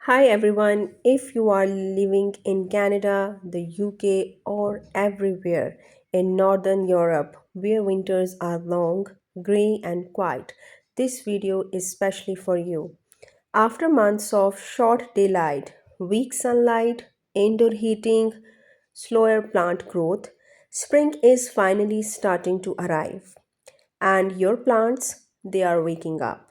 Hi everyone, if you are living in Canada, the UK, or everywhere in Northern Europe where winters are long, grey, and quiet, this video is specially for you. After months of short daylight, weak sunlight, indoor heating, slower plant growth, spring is finally starting to arrive. And your plants, they are waking up.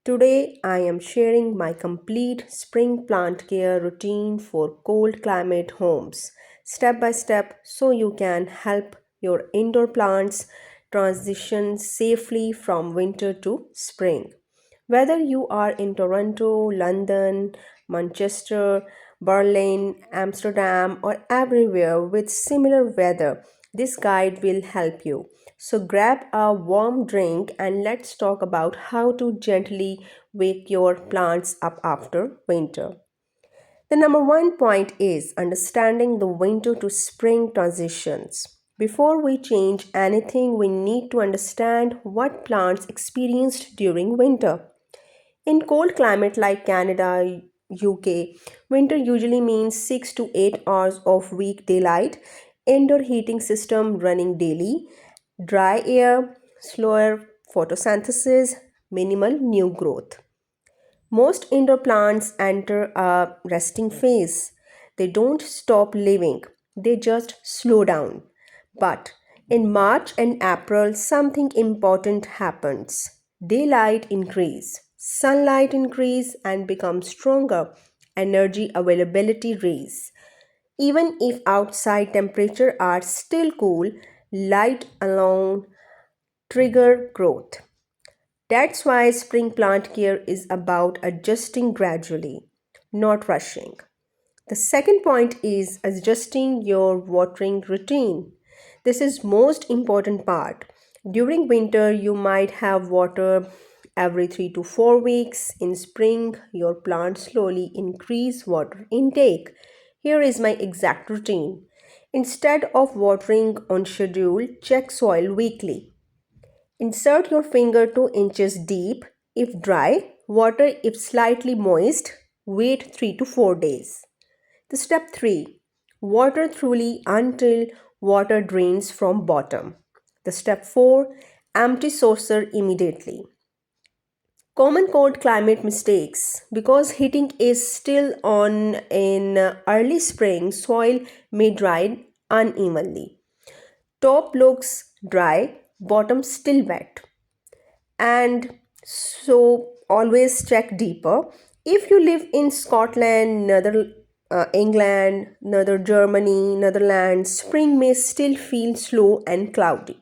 Today, I am sharing my complete spring plant care routine for cold climate homes, step by step, so you can help your indoor plants transition safely from winter to spring. Whether you are in Toronto, London, Manchester, Berlin, Amsterdam, or everywhere with similar weather, this guide will help you. So grab a warm drink and let's talk about how to gently wake your plants up after winter. The number one point is understanding the winter to spring transitions. Before we change anything, we need to understand what plants experienced during winter. In cold climate like Canada, UK, winter usually means 6 to 8 hours of weak daylight, indoor heating system running daily, dry air, slower photosynthesis, minimal new growth. Most indoor plants enter a resting phase. They don't stop living, they just slow down. But in March and April, something important happens. Daylight increase, sunlight increase and become stronger, energy availability raise. Even if outside temperature are still cool, light alone trigger growth. That's why spring plant care is about adjusting gradually, not rushing. The second point is adjusting your watering routine. This is most important part. During winter you might have water every 3 to 4 weeks. In spring your plants slowly increase water intake. Here is my exact routine. Instead of watering on schedule, check soil weekly. Insert your finger 2 inches deep if dry, water if slightly moist, wait 3 to 4 days. The step 3. Water thoroughly until water drains from bottom. The step 4. Empty saucer immediately. Common cold climate mistakes. Because heating is still on in early spring, soil may dry unevenly. Top looks dry, bottom still wet. And so always check deeper. If you live in Scotland, England, Germany, Netherlands, spring may still feel slow and cloudy.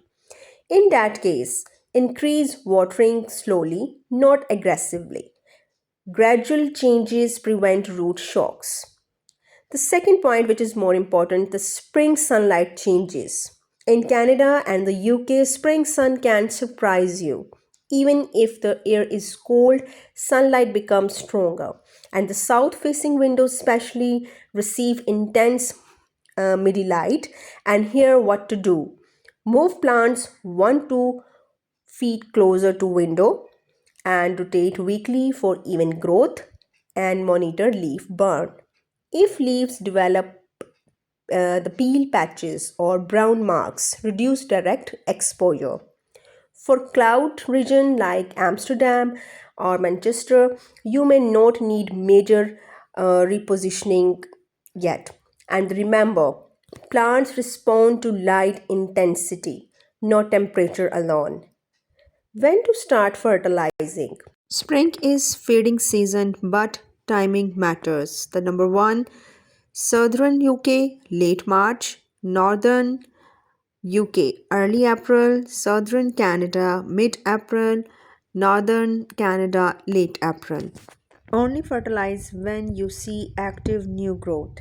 In that case, increase watering slowly, not aggressively. Gradual changes prevent root shocks. The second point, which is more important, the spring sunlight changes. In Canada and the UK, spring sun can surprise you. Even if the air is cold, sunlight becomes stronger. And the south facing windows, especially, receive intense midi light. And here, what to do? Move plants 1 2 feet closer to window and rotate weekly for even growth and monitor leaf burn. If leaves develop the peel patches or brown marks, reduce direct exposure. For cloud region like Amsterdam or Manchester, you may not need major repositioning yet. And remember, plants respond to light intensity, not temperature alone. When to start fertilizing? Spring is feeding season, but timing matters. The number one, Southern UK, late March, Northern UK, early April, Southern Canada, mid April, Northern Canada, late April. Only fertilize when you see active new growth.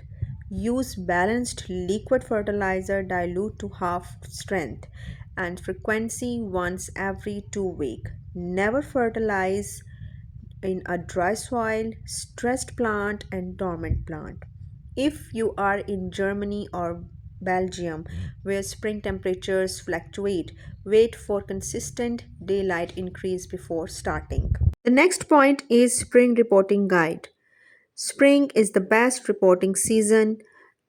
Use balanced liquid fertilizer dilute to half strength and frequency once every 2 weeks. Never fertilize in a dry soil, stressed plant, and dormant plant. If you are in Germany or Belgium, where spring temperatures fluctuate, wait for consistent daylight increase before starting. The next point is spring reporting guide. Spring is the best reporting season,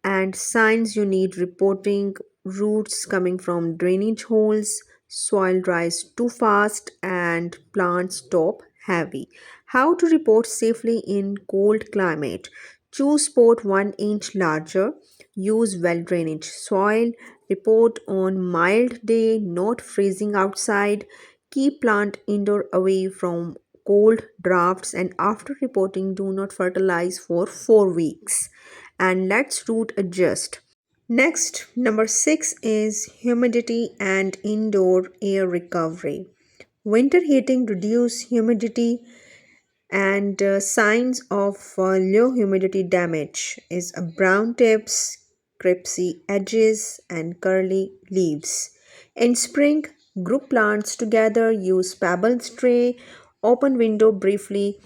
and signs you need reporting: roots coming from drainage holes, soil dries too fast, and plants top heavy. How to report safely in cold climate: choose pot 1 inch larger, use well drainage soil, report on mild day, not freezing outside, keep plant indoor away from cold drafts, and after reporting do not fertilize for 4 weeks, and let's root adjust. Next, number 6 is humidity and indoor air recovery. Winter heating reduce humidity, and signs of low humidity damage is a brown tips, crispy edges, and curly leaves. In spring, group plants together, use pebbles tray, open window briefly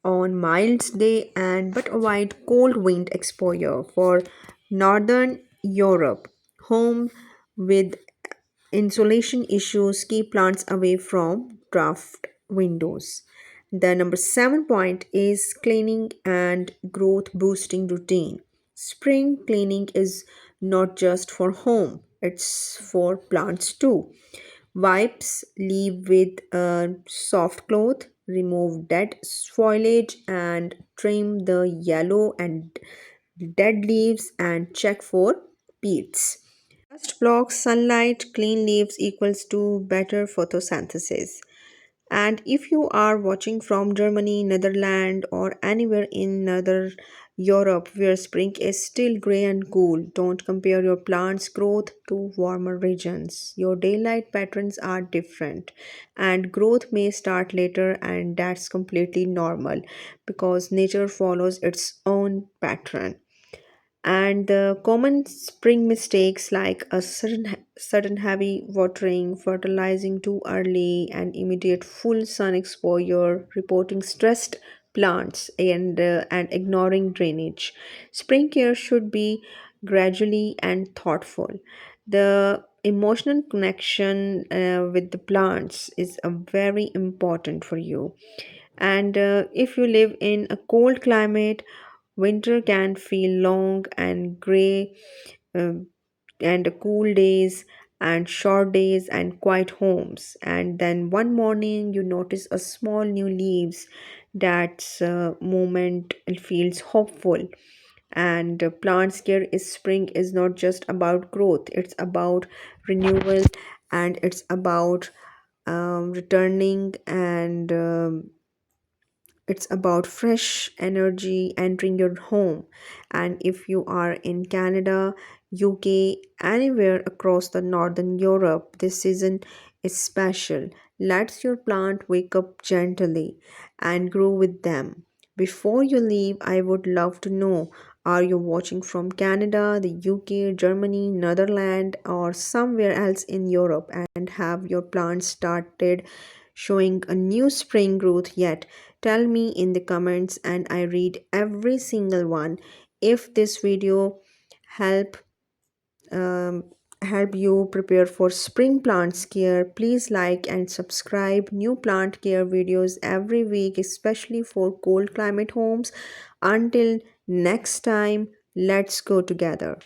on mild day, and but avoid cold wind exposure. For northern Europe, home with insulation issues keep plants away from draft windows. The number 7 point is cleaning and growth boosting routine. Spring cleaning is not just for home, it's for plants too. Wipes, leave with a soft cloth, remove dead foliage, and trim the yellow and dead leaves, and check for pests. Dust blocks sunlight, clean leaves equals to better photosynthesis. And if you are watching from Germany, Netherlands, or anywhere in other Europe where spring is still grey and cool, don't compare your plant's growth to warmer regions. Your daylight patterns are different, and growth may start later, and that's completely normal because nature follows its own pattern. And the common spring mistakes like a sudden heavy watering, fertilizing too early, and immediate full sun exposure, reporting stressed plants, and ignoring drainage. Spring care should be gradually and thoughtful. The emotional connection with the plants is very important for you. And if you live in a cold climate, winter can feel long and gray, um, and cool days and short days and quiet homes. And then one morning you notice a small new leaves. That moment feels hopeful. And plant care is spring is not just about growth; it's about renewal, and it's about returning, and it's about fresh energy entering your home. And if you are in Canada, UK, anywhere across the Northern Europe, this season is special. Let your plant wake up gently and grow with them. Before you leave, I would love to know, are you watching from Canada, the UK, Germany, Netherlands, or somewhere else in Europe, and have your plants started showing a new spring growth yet? Tell me in the comments, and I read every single one. If this video help um, help you prepare for spring plants care, please like and subscribe. New plant care videos every week, especially for cold climate homes. Until next time, let's go together.